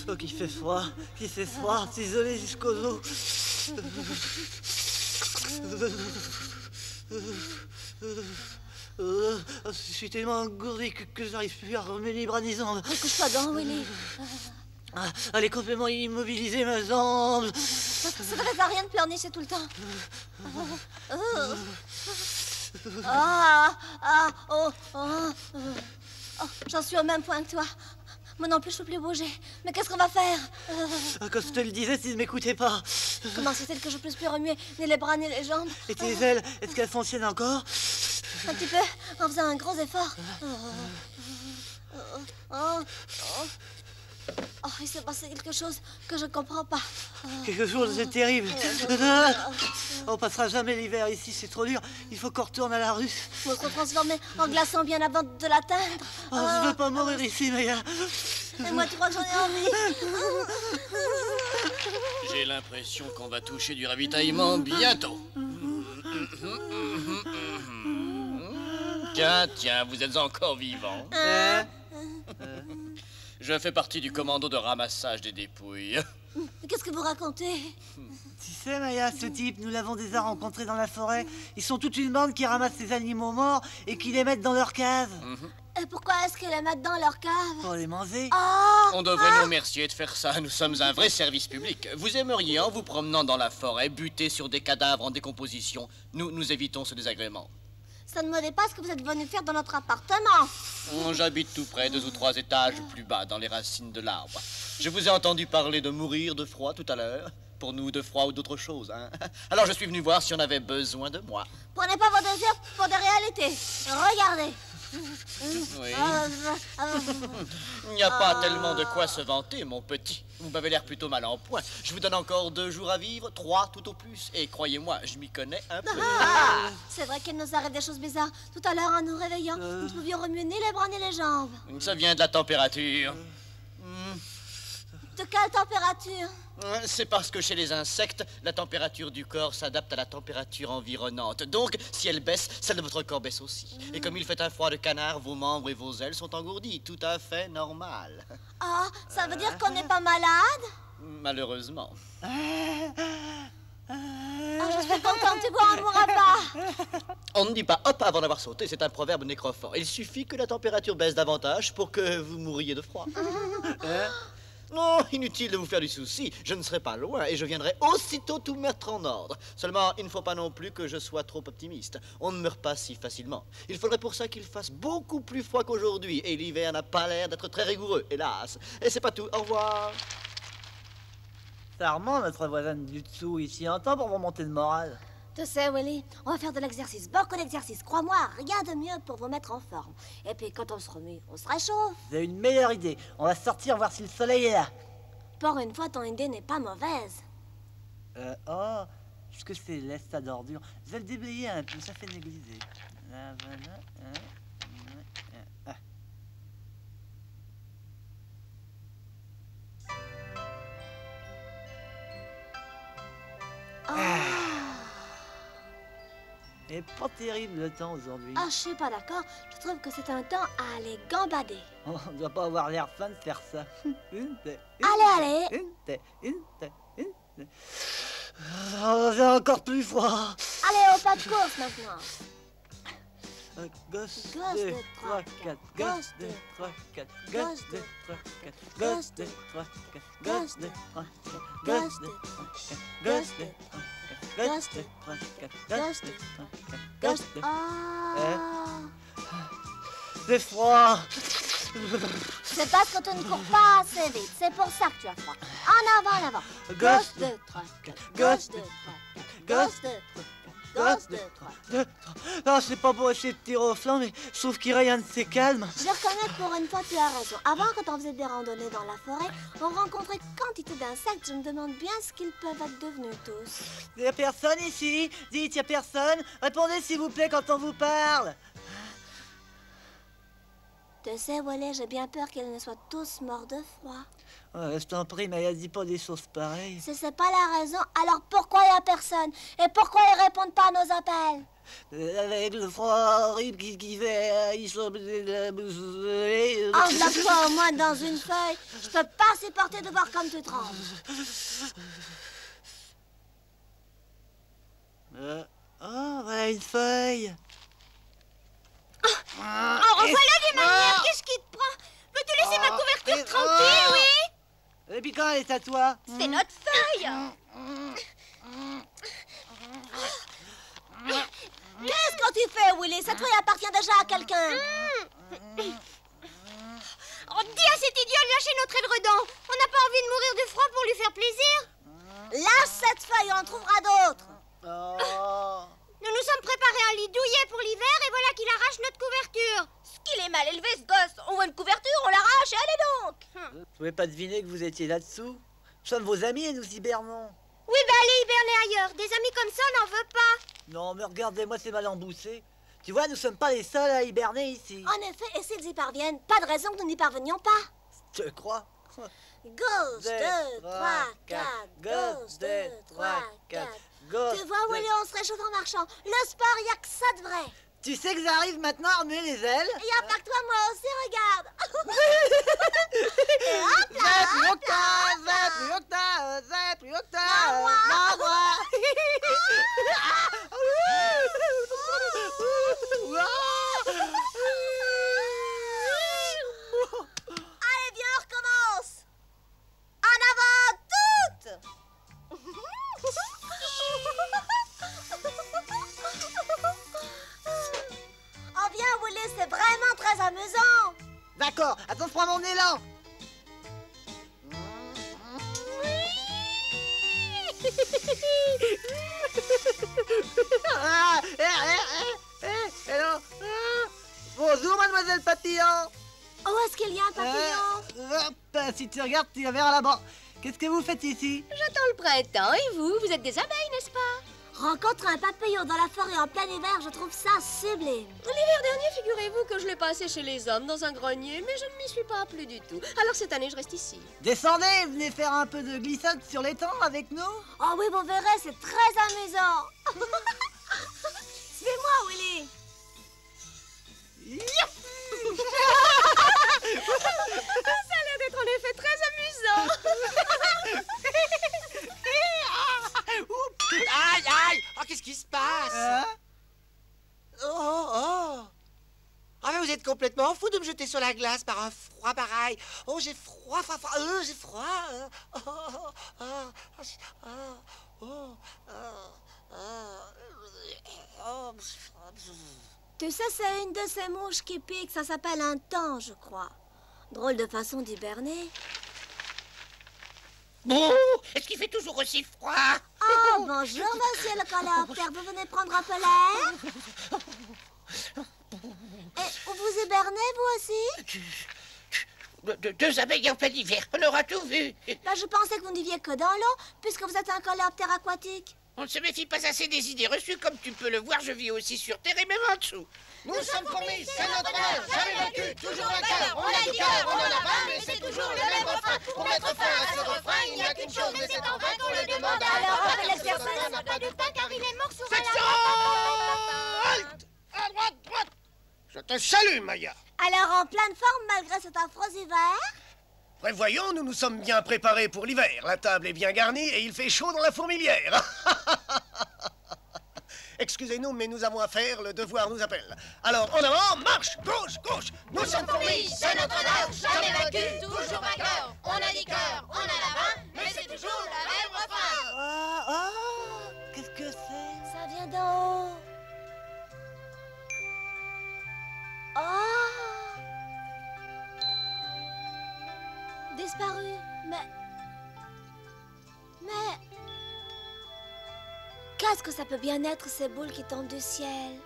Oh, qu'il fait froid, isolé jusqu'aux os. Je suis tellement engourdi que j'arrive plus à remuer les bras ni jambes. Couche-toi donc, Willy. Elle est complètement immobilisée, ma jambe. Ça ne fait rien de pleurnicher tout le temps. J'en suis au même point que toi. Moi non plus, je peux plus bouger. Mais qu'est-ce qu'on va faire? Comme je te le disais, s'il ne m'écoutait pas. Comment c'est-il que je puisse plus remuer ni les bras ni les jambes? Et tes ailes, est-ce qu'elles fonctionnent encore? Un petit peu, en faisant un gros effort. Il s'est passé quelque chose que je comprends pas. Quelque chose de terrible. On passera jamais l'hiver ici, c'est trop dur. Il faut qu'on retourne à la rue. Faut se transformer en glaçon bien avant de l'atteindre. Je veux pas mourir ici, Maya. Et moi, tu crois que j'en ai envie? J'ai l'impression qu'on va toucher du ravitaillement bientôt. Tiens, vous êtes encore vivant. Je fais partie du commando de ramassage des dépouilles. Qu'est-ce que vous racontez? Tu sais, Maya, ce type, nous l'avons déjà rencontré dans la forêt. Ils sont toute une bande qui ramasse ces animaux morts et qui les mettent dans leur cave. Et pourquoi est-ce qu'ils les mettent dans leur cave? Pour les manger. On devrait nous remercier de faire ça. Nous sommes un vrai service public. Vous aimeriez, en vous promenant dans la forêt, buter sur des cadavres en décomposition. Nous évitons ce désagrément. Ça ne me dit pas ce que vous êtes venu faire dans notre appartement. J'habite tout près, 2 ou 3 étages plus bas, dans les racines de l'arbre. Je vous ai entendu parler de mourir de froid tout à l'heure. Pour nous, de froid ou d'autre chose, hein. Alors je suis venu voir si on avait besoin de moi. Prenez pas vos désirs pour des réalités. Regardez. Oui. Il n'y a pas tellement de quoi se vanter, mon petit. Vous m'avez l'air plutôt mal en point. Je vous donne encore 2 jours à vivre, 3 tout au plus. Et croyez-moi, je m'y connais un peu. C'est vrai qu'il nous arrive des choses bizarres. Tout à l'heure, en nous réveillant, nous ne pouvions remuer ni les bras ni les jambes. Ça vient de la température. De quelle température? C'est parce que chez les insectes, la température du corps s'adapte à la température environnante. Donc, si elle baisse, celle de votre corps baisse aussi. Et comme il fait un froid de canard, vos membres et vos ailes sont engourdis. Tout à fait normal. Ça veut dire qu'on n'est pas malade? Malheureusement. Je suis contente, tu vois, on ne mourra pas. On ne dit pas hop avant d'avoir sauté, c'est un proverbe nécrophore. Il suffit que la température baisse davantage pour que vous mouriez de froid. Non, inutile de vous faire du souci, je ne serai pas loin et je viendrai aussitôt tout mettre en ordre. Seulement, il ne faut pas non plus que je sois trop optimiste. On ne meurt pas si facilement. Il faudrait pour ça qu'il fasse beaucoup plus froid qu'aujourd'hui et l'hiver n'a pas l'air d'être très rigoureux, hélas. Et c'est pas tout, au revoir. C'est Armand, notre voisine du dessous, ici un temps pour remonter le moral. Tu sais, Willy, on va faire de l'exercice, beaucoup d'exercice. Crois-moi, rien de mieux pour vous mettre en forme. Et puis, quand on se remue, on se réchauffe. Vous avez une meilleure idée. On va sortir voir si le soleil est là. Pour une fois, ton idée n'est pas mauvaise. Est-ce que c'est l'est à d'ordures? Je vais le déblayer un peu, ça fait négliger. Là, voilà. Et pas terrible le temps aujourd'hui. Je suis pas d'accord. Je trouve que c'est un temps à aller gambader. On doit pas avoir l'air fun de faire ça. Allez. J'ai encore plus froid. Allez, au pas de course maintenant. Gauche, 2, 3, 4. Gauche, 2, 3, 4. Gauche, 2, 3, 4. Gauche, 2, 3, 4. Gauche, 2, 3, 4. Gauche, 2, 3, 4. Gauche, 2, 3, 4. Gauche, 2, 3, 4. Gauche, 2, 3, 4. Gauche, 2. C'est froid. C'est parce que tu ne cours pas assez vite. C'est pour ça que tu as froid. En avant, en avant. Gauche, 2, 3, 4. Gauche, 2, 3, 4. Gauche, 2, 3, 4. Gauche, 2, 3. Non, c'est pas pour essayer de tirer au flanc, mais je trouve qu'il rien de c'est calme. Je reconnais que pour une fois, tu as raison. Avant, quand on faisait des randonnées dans la forêt, on rencontrait quantité d'insectes. Je me demande bien ce qu'ils peuvent être devenus tous. Y a personne ici? Dites, y a personne? Répondez s'il vous plaît quand on vous parle. Tu sais, Wallet, j'ai bien peur qu'ils ne soient tous morts de froid. Ouais, je t'en prie, mais elle dit pas des choses pareilles. Si c'est pas la raison, alors pourquoi il y a personne? Et pourquoi ils répondent pas à nos appels? Avec le froid horrible qui fait... ils sont... Enveloppe-toi au moins dans une feuille. Je peux pas supporter de voir comme tu trembles. Oh, voilà une feuille. Oh, voilà des manières, qu'est-ce qui te prend? Veux-tu laisser ma couverture tranquille, oui? Et puis quand elle est à toi? C'est notre feuille. Qu'est-ce que tu fais, Willy? Cette feuille appartient déjà à quelqu'un. Oh, dis à cet idiot de lâcher notre édredon. On n'a pas envie de mourir de froid pour lui faire plaisir. Lâche cette feuille, on en trouvera d'autres. Oh. Nous nous sommes préparés un lit douillet pour l'hiver et voilà qu'il arrache notre couverture. Ce qu'il est mal élevé, ce gosse. On voit une couverture, on l'arrache et allez donc. Vous pouvez pas deviner que vous étiez là-dessous? Nous sommes vos amis et nous hibernons. Oui, bah allez hiberner ailleurs. Des amis comme ça, on n'en veut pas. Non, mais regardez-moi, c'est mal emboussé. Tu vois, nous sommes pas les seuls à hiberner ici. En effet, et s'ils y parviennent, pas de raison que nous n'y parvenions pas. Je crois. Gauche, 2, 3, 4. Gauche, 2, 3, 4. Gauche. Tu vois, Willy, on se réchauffe en marchant. Le sport, y a que ça de vrai. Tu sais que j'arrive maintenant à remuer les ailes? Y a pas que toi, moi aussi, regarde. Et hop là, hop là, hop là. Non, moi. Non, moi. Allez, viens, on recommence. En avant, toutes. Oh, viens, Willy, c'est vraiment très amusant. D'accord, attends, je prends mon élan. Hello. Bonjour, mademoiselle Papillon. Où est-ce qu'il y a un papillon? Si tu regardes, tu vas vers là-bas. Qu'est-ce que vous faites ici? J'attends le printemps et vous êtes des abeilles, n'est-ce pas? Rencontrer un papillon dans la forêt en plein hiver, je trouve ça sublime. L'hiver dernier, figurez-vous que je l'ai passé chez les hommes dans un grenier, mais je ne m'y suis pas plu du tout. Alors cette année, je reste ici. Descendez, venez faire un peu de glissade sur l'étang avec nous. Oh oui, vous verrez, c'est très amusant. Suis-moi, Willy. Ça a l'air d'être en effet très amusant. Aïe, aïe! Oh, qu'est-ce qui se passe? Oh! Ah, mais vous êtes complètement fou de me jeter sur la glace par un froid pareil. Oh, j'ai froid, j'ai froid. Tu sais, c'est une de ces mouches qui piquent, ça s'appelle un taon, je crois. Drôle de façon d'hiberner. Bon, est-ce qu'il fait toujours aussi froid? Oh, bonjour, monsieur le coléoptère. Vous venez prendre un peu l'air? Et vous hibernez, vous aussi? Deux abeilles en plein hiver, on aura tout vu. Ben, je pensais que vous ne viviez que dans l'eau, puisque vous êtes un coléoptère aquatique. On ne se méfie pas assez des idées reçues. Comme tu peux le voir, je vis aussi sur Terre et même en dessous. Nous sommes fourmis, c'est notre honneur, jamais vaincu, toujours vainqueur. On a du cœur, on en a pas, mais c'est toujours le même refrain. Pour mettre fin à ce refrain, il n'y a qu'une chose, mais c'est en vain qu'on le demande. Alors, on fait l'exercice. On n'a pas de pain car il est mort sur Section! Halte! À droite, droite! Je te salue, Maya. Alors, en pleine forme, malgré cet affreux hiver? Prévoyons, nous nous sommes bien préparés pour l'hiver. La table est bien garnie et il fait chaud dans la fourmilière. Excusez-nous, mais nous avons affaire, le devoir nous appelle. Alors, en avant, marche, gauche, gauche. Nous sommes fourmis, c'est notre honneur, jamais vaincu, toujours vainqueur. On a du cœur, on a la main, mais c'est toujours le même refrain. Qu'est-ce que c'est? Ça vient d'en haut. Oh! Disparu, mais... Qu'est-ce que ça peut bien être, ces boules qui tombent du ciel?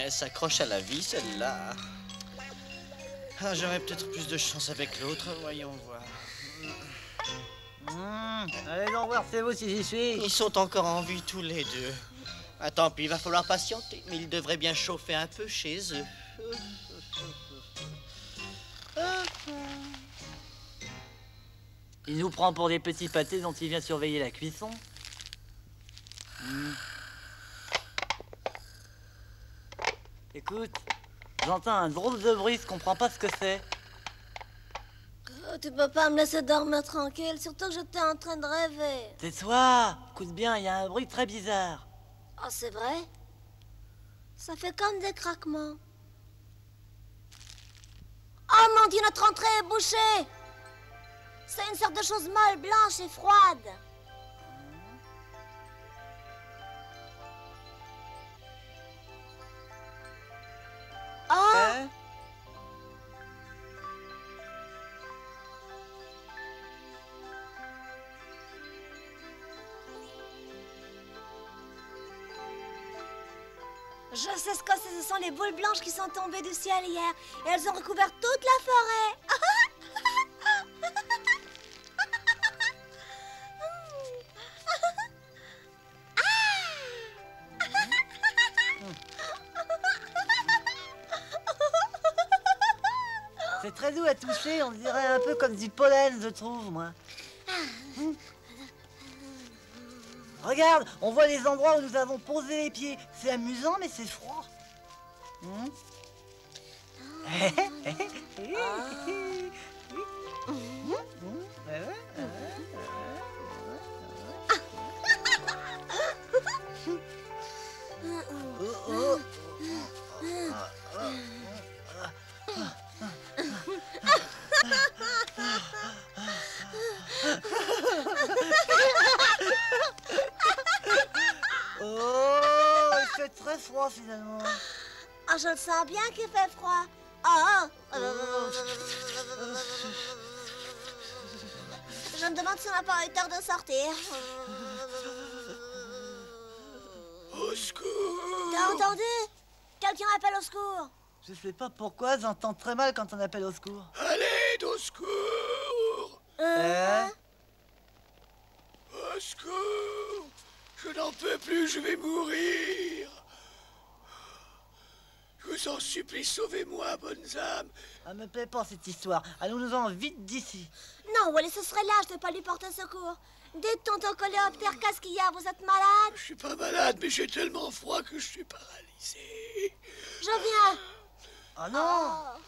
Elle s'accroche à la vie, celle-là. Ah, j'aurais peut-être plus de chance avec l'autre, voyons voir. Allez donc voir, c'est vous si j'y suis. Ils sont encore en vie tous les deux. Ah, tant pis, il va falloir patienter, mais ils devraient bien chauffer un peu chez eux. Il nous prend pour des petits pâtés dont il vient surveiller la cuisson. Écoute, j'entends un drôle de bruit, je comprends pas ce que c'est. Oh, tu peux pas me laisser dormir tranquille, surtout que j'étais en train de rêver. Tais-toi, écoute bien, il y a un bruit très bizarre. Oh, c'est vrai? Ça fait comme des craquements. Oh mon Dieu, notre entrée est bouchée! C'est une sorte de chose molle, blanche et froide. Oh! Hein? Je sais ce que c'est, ce sont les boules blanches qui sont tombées du ciel hier. Et elles ont recouvert toute la forêt. C'est très doux à toucher, on dirait un peu comme du pollen, je trouve, moi. Regarde, on voit les endroits où nous avons posé les pieds. C'est amusant, mais c'est froid. Oh, il fait très froid finalement. Ah, je le sens bien qu'il fait froid. Ah, je me demande si on n'a pas eu tort de sortir. Au secours! T'as entendu? Quelqu'un appelle au secours. Je sais pas pourquoi, j'entends très mal quand on appelle au secours. Allez, au secours! Au secours! Je n'en peux plus, je vais mourir! Je vous en supplie, sauvez-moi, bonnes âmes! Ah, me plaît pas cette histoire. Allons-nous-en vite d'ici. Non, Wally, ce serait lâche de pas lui porter secours. Dites, tonton coléoptère, qu'est-ce qu'il y a? Vous êtes malade? Je suis pas malade, mais j'ai tellement froid que je suis paralysé. Je viens. Ah non!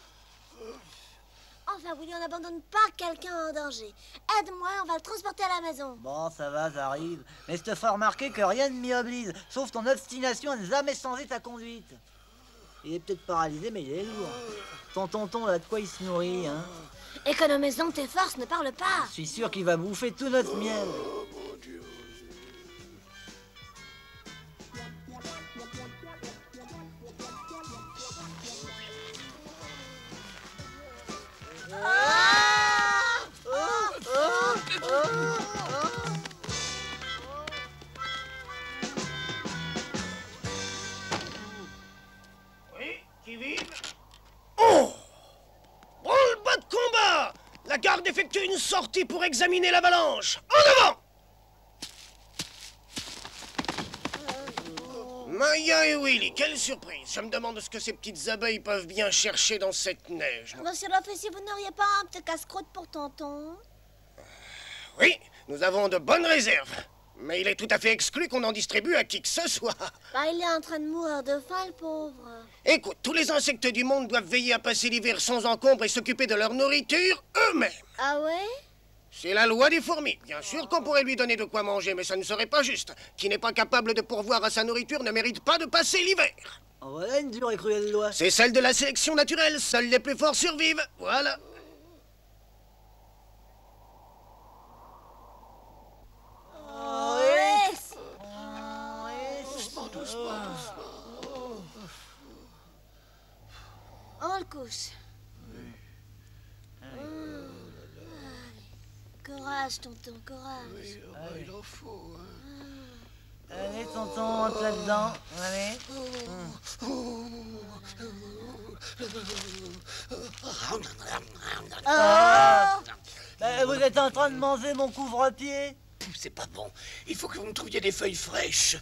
Enfin, Willy, on n'abandonne pas quelqu'un en danger. Aide-moi, on va le transporter à la maison. Bon, ça va, ça arrive. Mais je te ferai remarquer que rien ne m'y oblige, sauf ton obstination à ne jamais changer ta conduite. Il est peut-être paralysé, mais il est lourd. Ton tonton, là, de quoi il se nourrit, hein? Économise donc tes forces, ne parle pas. Je suis sûr qu'il va bouffer tout notre miel. Oh mon Dieu. Oui, qui vive? Oh! Branle-bas de combat! La garde effectue une sortie pour examiner l'avalanche. En avant! Maya et Willy, quelle surprise! Je me demande ce que ces petites abeilles peuvent bien chercher dans cette neige. Monsieur l'officier, vous n'auriez pas un petit casse-croûte pour tonton? Oui, nous avons de bonnes réserves. Mais il est tout à fait exclu qu'on en distribue à qui que ce soit. Bah, il est en train de mourir de faim, le pauvre. Écoute, tous les insectes du monde doivent veiller à passer l'hiver sans encombre et s'occuper de leur nourriture eux-mêmes. Ah ouais? C'est la loi des fourmis. Bien sûr qu'on pourrait lui donner de quoi manger, mais ça ne serait pas juste. Qui n'est pas capable de pourvoir à sa nourriture ne mérite pas de passer l'hiver. Oh, voilà une dure et cruelle loi. C'est celle de la sélection naturelle. Seuls les plus forts survivent. Voilà. Oh, Yes. Doucement, doucement, doucement. On le couche. Courage, tonton, courage. Il en faut. Allez, tonton, entre là-dedans. Allez. Oh. Vous êtes en train de manger mon couvre-pied? C'est pas bon. Il faut que vous me trouviez des feuilles fraîches.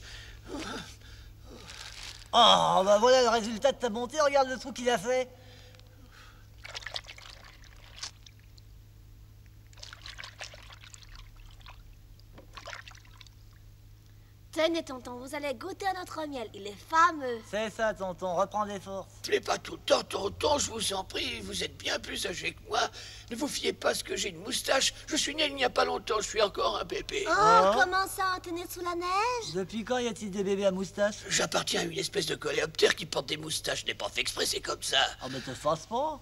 Oh, bah voilà le résultat de ta montée, regarde le trou qu'il a fait. Tenez, tonton, vous allez goûter à notre miel. Il est fameux. C'est ça, tonton, reprends des forces. Plaît pas tout le temps, tonton, je vous en prie. Vous êtes bien plus âgé que moi. Ne vous fiez pas à ce que j'ai une moustache. Je suis né il n'y a pas longtemps, je suis encore un bébé. Oh, comment ça, t'es né sous la neige? Depuis quand y a-t-il des bébés à moustache? J'appartiens à une espèce de coléoptère qui porte des moustaches. Je n'ai pas fait exprès, c'est comme ça. Oh, mais te force pas.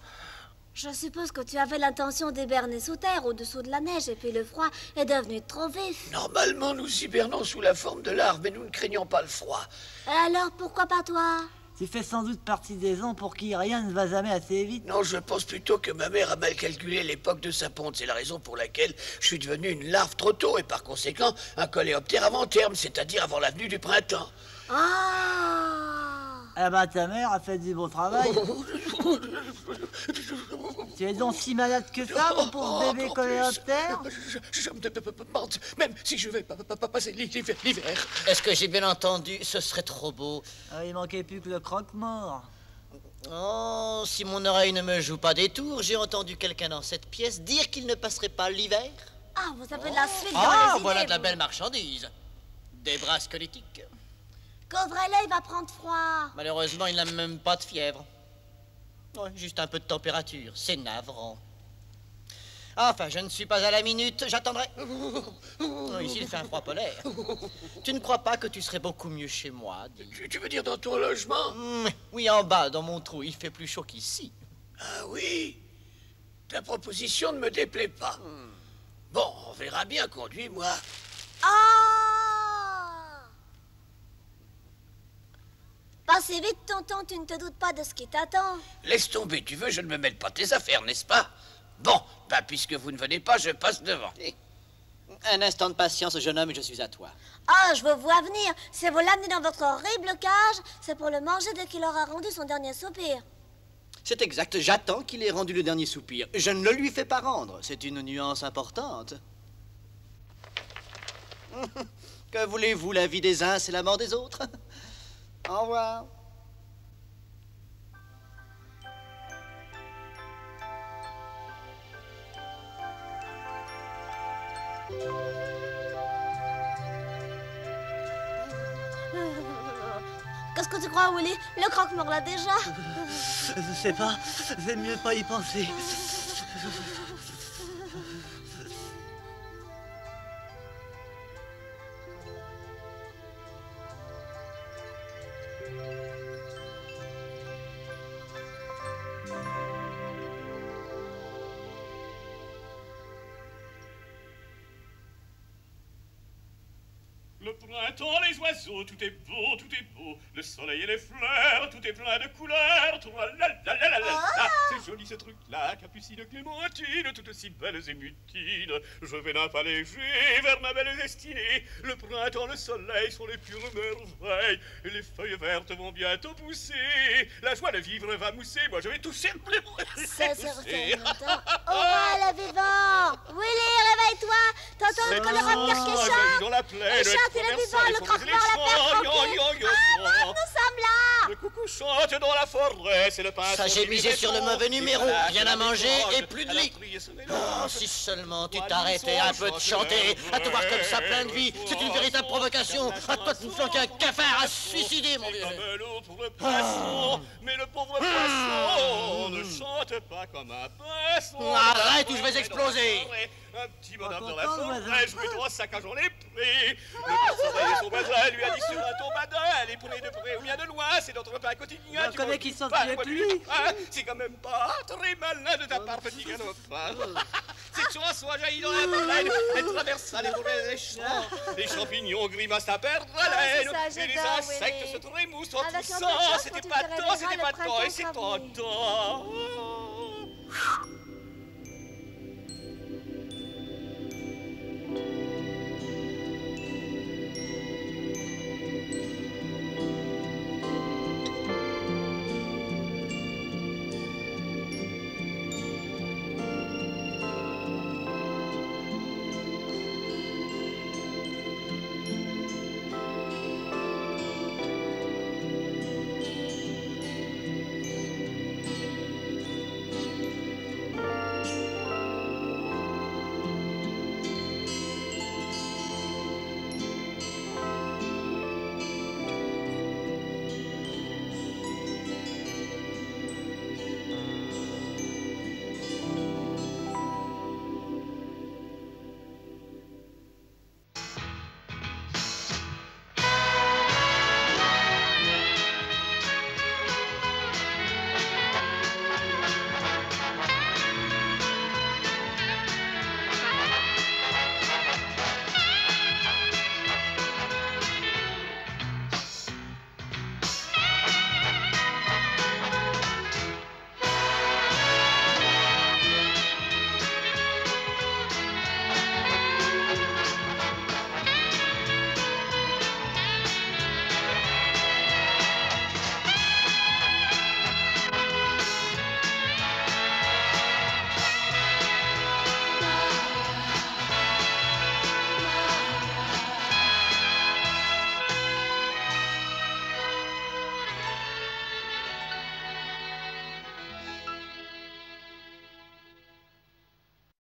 Je suppose que tu avais l'intention d'hiberner sous terre, au-dessous de la neige, et puis le froid est devenu trop vif. Normalement, nous hibernons sous la forme de larves, mais nous ne craignons pas le froid. Alors, pourquoi pas toi? Tu fais sans doute partie des gens pour qui rien ne va jamais assez vite. Non, je pense plutôt que ma mère a mal calculé l'époque de sa ponte. C'est la raison pour laquelle je suis devenu une larve trop tôt et par conséquent un coléoptère avant terme, c'est-à-dire avant la venue du printemps. Ah! Ah bah ta mère a fait du beau travail. Tu es donc si malade que ça, mon pauvre bébé coléoptère? Je me demande, même si je vais pas passer l'hiver. Est-ce que j'ai bien entendu? Ce serait trop beau. Ah, il manquait plus que le croque-mort. Oh, si mon oreille ne me joue pas des tours, j'ai entendu quelqu'un dans cette pièce dire qu'il ne passerait pas l'hiver. Ah, vous avez de la suite dans Ah, les voilà idées, de la vous. belle marchandise. Des brasses squelettiques. Couvrez-le, il va prendre froid. Malheureusement, il n'a même pas de fièvre. Ouais, juste un peu de température, c'est navrant. Enfin, je ne suis pas à la minute, j'attendrai. Oh, ici, il fait un froid polaire. Tu ne crois pas que tu serais beaucoup mieux chez moi, dis? Tu veux dire dans ton logement? Oui, en bas, dans mon trou, il fait plus chaud qu'ici. Ah oui. Ta proposition ne me déplaît pas. Bon, on verra bien, conduis-moi. Ah! Passez vite, tonton, tu ne te doutes pas de ce qui t'attend. Laisse tomber, tu veux, je ne me mêle pas de tes affaires, n'est-ce pas? Bon, bah puisque vous ne venez pas, je passe devant. Un instant de patience, jeune homme, et je suis à toi. Ah, je vous vois venir. Si vous l'amenez dans votre horrible cage, c'est pour le manger dès qu'il aura rendu son dernier soupir. C'est exact, j'attends qu'il ait rendu le dernier soupir. Je ne le lui fais pas rendre, c'est une nuance importante. Que voulez-vous, la vie des uns, c'est la mort des autres. Au revoir. Qu'est-ce que tu crois, Willy? Le croque-mort l'a déjà. Je sais pas, c'est mieux pas y penser. Le printemps, les oiseaux, tout est beau, tout est beau. Le soleil et les fleurs, tout est plein de couleurs. C'est joli ce truc-là, Capucine, Clémentine, toutes si belles et mutines. Je vais d'un pas léger vers ma belle destinée. Le printemps, le soleil sont les pures merveilles. Et les feuilles vertes vont bientôt pousser. La joie de vivre va mousser, moi je vais tousser. C'est certain. Oh, le vivant! Willy, réveille-toi! T'entends le coléoptère qui chante? Dans la plaine, Chante, il est vivant, le croque-mort l'a fait croquer. Ah, nous sommes là! Le coucou chante dans la forêt, c'est le pinceau. Ça, j'ai qui misé lui sur le répond. mauvais numéro. Rien à manger et plus de lit. Oh, Oh, si seulement tu t'arrêtais un peu de chanter, à te voir comme ça plein de vie, c'est une véritable provocation. À toi de nous flanquer un cafard à se suicider, mon vieux. Comme l'eau pour le poisson, mais le pauvre poisson ne chante pas comme un poisson. Arrête ou je vais exploser. Un petit bonhomme dans la Content, voisin. forêt, jouait au sac à j'en ai pris. Le soleil et son voisin lui a dit sur un tombadin, les poulets de près ou bien de loin, c'est notre repas quotidien. On Tu connaît vois, qui sont pas, avec moi, lui. ah, c'est quand même pas très malin de ta part, petit galopin. Cette chanson a jailli dans la plaine, elle traversa les forêts et les champs. Les champignons grimacent à perdre haleine, c'est ça, et les j'adore, insectes Willy. se trémoussent en Avec un peu de toussant. chance, C'était quand tu pas te temps, c'était réveilleras, pas le temps, et printemps c'est sera venu. tentant.